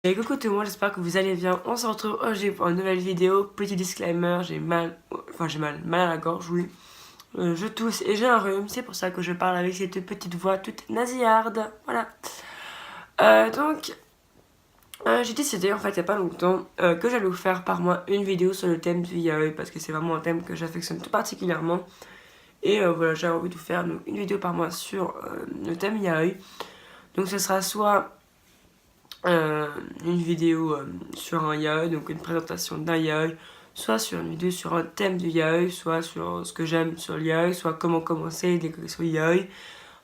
Et coucou tout le monde, j'espère que vous allez bien. On se retrouve aujourd'hui pour une nouvelle vidéo. Petit disclaimer, j'ai mal à la gorge, oui. Je tousse et j'ai un rhume, c'est pour ça que je parle avec cette petite voix toute nasillarde. Voilà. J'ai décidé en fait il n'y a pas longtemps que j'allais vous faire par mois une vidéo sur le thème du yaoi parce que c'est vraiment un thème que j'affectionne tout particulièrement. Et voilà, j'ai envie de vous faire une vidéo par mois sur le thème yaoi. Donc ce sera soit une vidéo sur un yaoi, donc une présentation d'un yaoi, soit sur une vidéo sur un thème du yaoi, soit sur ce que j'aime sur le yaoi, soit comment commencer des collections yaoi.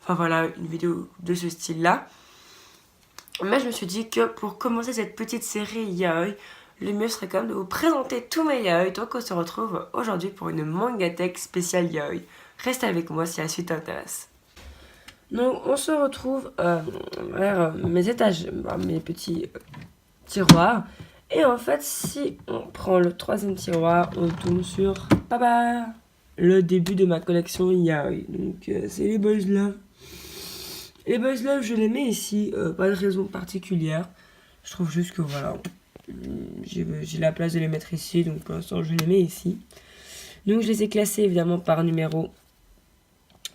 Enfin voilà, une vidéo de ce style-là. Mais je me suis dit que pour commencer cette petite série yaoi, le mieux serait quand même de vous présenter tous mes yaoi. Donc on se retrouve aujourd'hui pour une mangatech spéciale yaoi. Reste avec moi si la suite t'intéresse. Donc on se retrouve vers mes étages, mes petits tiroirs. Et en fait, si on prend le troisième tiroir, on tombe sur papa, le début de ma collection yaoi. Donc c'est les Boys Love. Les Boys Love, je les mets ici, pas de raison particulière. Je trouve juste que voilà, j'ai la place de les mettre ici, donc pour l'instant je les mets ici. Donc je les ai classés évidemment par numéro.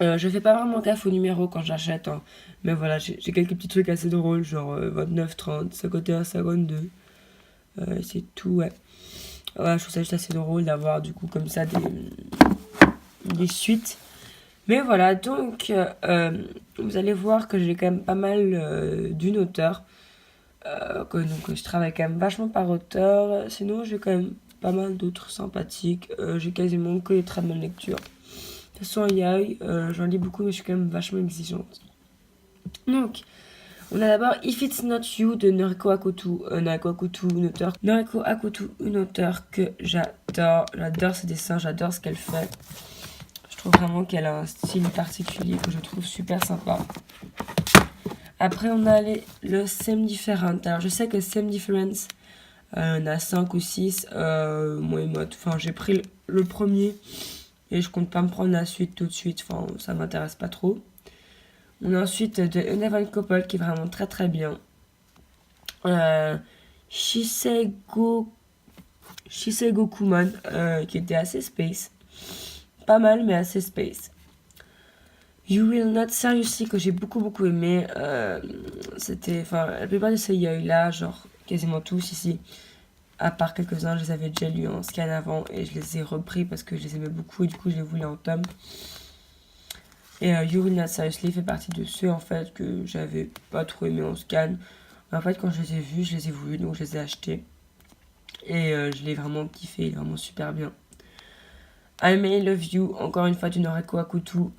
Je fais pas vraiment gaffe au numéro quand j'achète, hein. Mais voilà, j'ai quelques petits trucs assez drôles, genre 29, 30, 51, 52. C'est tout, ouais. Ouais, je trouve ça juste assez drôle d'avoir du coup comme ça des suites. Mais voilà, donc vous allez voir que j'ai quand même pas mal d'une auteur. Donc je travaille quand même vachement par auteur. Sinon, j'ai quand même pas mal d'autres sympathiques. J'ai quasiment que les très bonnes lectures. De toute façon, yaoi, j'en lis beaucoup, mais je suis quand même vachement exigeante. Donc, on a d'abord If It's Not You de Noriko Hakuto. Noriko Hakuto, une auteure que j'adore. J'adore ses dessins, j'adore ce qu'elle fait. Je trouve vraiment qu'elle a un style particulier que je trouve super sympa. Après, on a le Same Different. Alors, je sais que Same Difference, on a 5 ou 6. J'ai pris le premier. Et je compte pas me prendre la suite tout de suite, enfin ça m'intéresse pas trop. On a ensuite de Uneven Couple qui est vraiment très très bien. Shiseigo Kumon qui était assez space. Pas mal mais assez space. You Will Not Seriously que j'ai beaucoup aimé. La plupart de ces yaoi là, genre quasiment tous ici. À part quelques-uns, je les avais déjà lus en scan avant et je les ai repris parce que je les aimais beaucoup et du coup je les voulais en tome. Et You Will Not Seriously fait partie de ceux en fait que j'avais pas trop aimé en scan. En fait, quand je les ai vus, je les ai voulus donc je les ai achetés. Et je l'ai vraiment kiffé, il est vraiment super bien. I May Love You, encore une fois du Noriko Hakuto,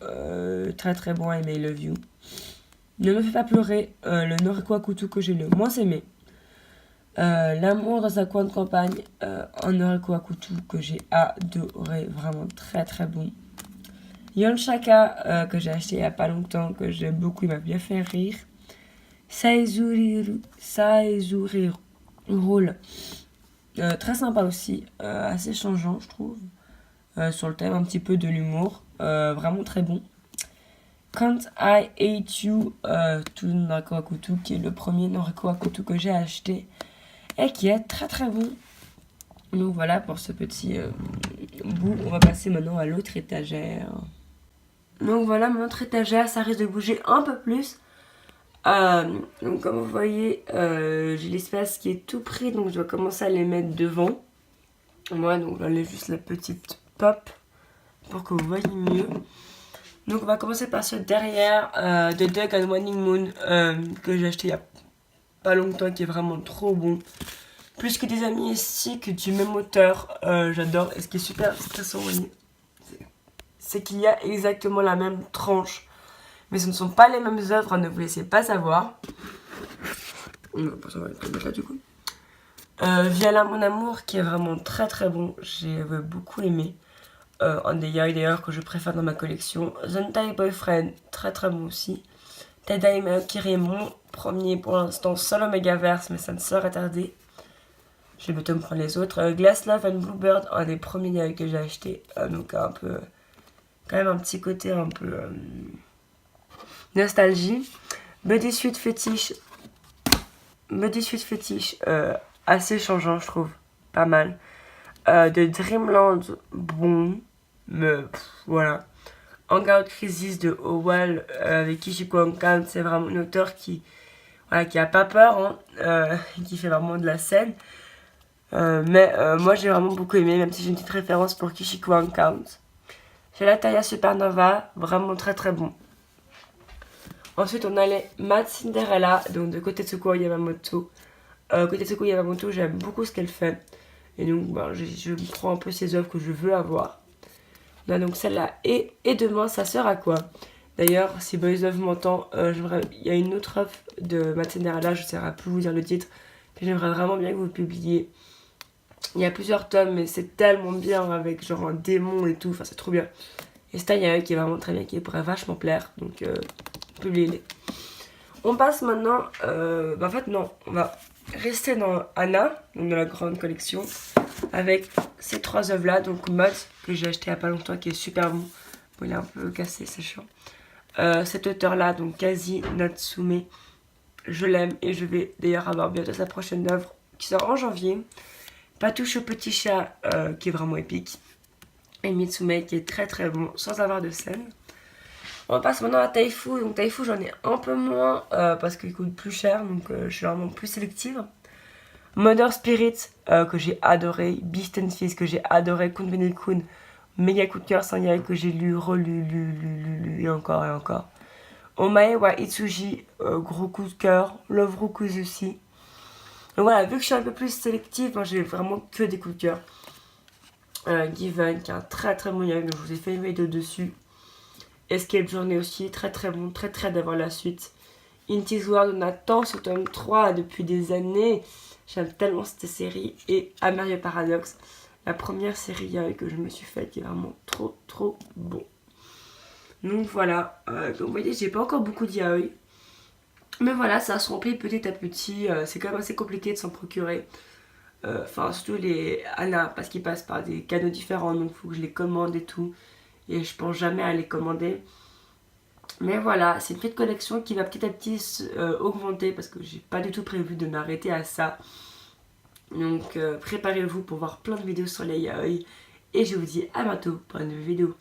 très très bon I May Love You. Ne me fais pas pleurer, le Noriko Hakuto que j'ai le moins aimé. L'amour dans un coin de campagne en Noriko Hakuto que j'ai adoré, vraiment très très bon. Yon Shaka que j'ai acheté il n'y a pas longtemps, que j'aime beaucoup, il m'a bien fait rire. Saezuriru Rôle, très sympa aussi, assez changeant je trouve, sur le thème un petit peu de l'humour, vraiment très bon. Can't I Hate You, tout Noriko Hakuto, qui est le premier Noriko Hakuto que j'ai acheté et qui est très très bon. Donc voilà pour ce petit bout. On va passer maintenant à l'autre étagère. Donc voilà, mon autre étagère, ça risque de bouger un peu plus. Donc comme vous voyez, j'ai l'espace qui est tout pris, donc je vais commencer à les mettre devant. Moi, donc je vais aller juste la petite pop pour que vous voyez mieux. Donc on va commencer par ce derrière de Duck and Waning Moon que j'ai acheté il y a pas longtemps, qui est vraiment trop bon. Plus que des amis ici, que du même auteur, j'adore. Et ce qui est super stressant, vous voyez, c'est qu'il y a exactement la même tranche. Mais ce ne sont pas les mêmes œuvres, ne vous laissez pas savoir. On va pas savoir les mettre là du coup. Viala Mon Amour, qui est vraiment très très bon, j'ai beaucoup aimé. Un des yaoi d'ailleurs que je préfère dans ma collection. Zentai Boyfriend, très très bon aussi. Tadaima Kiri est mon premier pour l'instant, seul Omegaverse, mais ça ne saurait tarder. Je vais bientôt me prendre les autres. Glass Love and Bluebird, un des premiers yaoi que j'ai acheté. Donc un peu, quand même un petit côté un peu nostalgie. Buddy Suite Fétiche, Body Suite fétiche, assez changeant, je trouve. Pas mal. De Dreamland, bon. Mais voilà. Hangout Crisis de Howell avec Kishiko Hankan, c'est vraiment une auteure qui a pas peur, hein, qui fait vraiment de la scène. Mais moi j'ai vraiment beaucoup aimé, même si j'ai une petite référence pour Kishiko Hankan. J'ai la Taya Supernova, vraiment très très bon. Ensuite on a les Mad Cinderella, donc de Kotetsuko Yamamoto. Kotetsuko Yamamoto, j'aime beaucoup ce qu'elle fait. Et donc je prends un peu ses œuvres que je veux avoir. On a donc celle-là. Et demain, ça sert à quoi? D'ailleurs, si Boys Love m'entend, il y a une autre œuvre de Mad Cinderella, je ne saurais plus vous dire le titre, que j'aimerais vraiment bien que vous publiez. Il y a plusieurs tomes, mais c'est tellement bien avec genre un démon et tout, enfin c'est trop bien. Et c'est un yaoi qui est vraiment très bien, qui pourrait vachement plaire, donc publiez-les. On passe maintenant, en fait non, on va rester dans Anna, donc dans la grande collection, avec ces 3 œuvres là, donc Mud, que j'ai acheté il n'y a pas longtemps, qui est super bon. Bon, il est un peu cassé, c'est chiant. Cet auteur là, donc Kazi Natsume, je l'aime et je vais d'ailleurs avoir bientôt sa prochaine œuvre qui sort en janvier. Patouche au petit chat, qui est vraiment épique. Et Mitsume, qui est très très bon, sans avoir de scène. On passe maintenant à Taifu. Donc Taifu, j'en ai un peu moins parce qu'il coûte plus cher, donc je suis vraiment plus sélective. Mother Spirit, que j'ai adoré. Beast and Fist, que j'ai adoré. Kunbeni Kun, méga coup de cœur, c'est un yaoi que j'ai lu, lu, et encore et encore. Omae wa Itsuji, gros coup de cœur. Love Rokuzu aussi. Donc voilà, vu que je suis un peu plus sélective, moi j'ai vraiment que des coups de cœur. Given, qui est un très très bon yaoi, donc je vous ai fait une vidéo dessus. Escape Journey aussi, très très bon, très très d'avoir la suite. Inti's World, on attend ce tome 3 depuis des années. J'aime tellement cette série. Et Amario Paradox, la première série yaoi que je me suis faite, qui est vraiment trop trop bon. Donc voilà, donc vous voyez, j'ai pas encore beaucoup de yaoi. Mais voilà, ça se remplit petit à petit. C'est quand même assez compliqué de s'en procurer. Enfin, surtout les Anna, parce qu'ils passent par des canaux différents, donc il faut que je les commande et tout. Et je pense jamais à les commander. Mais voilà, c'est une petite collection qui va petit à petit augmenter parce que j'ai pas du tout prévu de m'arrêter à ça. Donc préparez-vous pour voir plein de vidéos sur les yaoi. Et je vous dis à bientôt pour une nouvelle vidéo.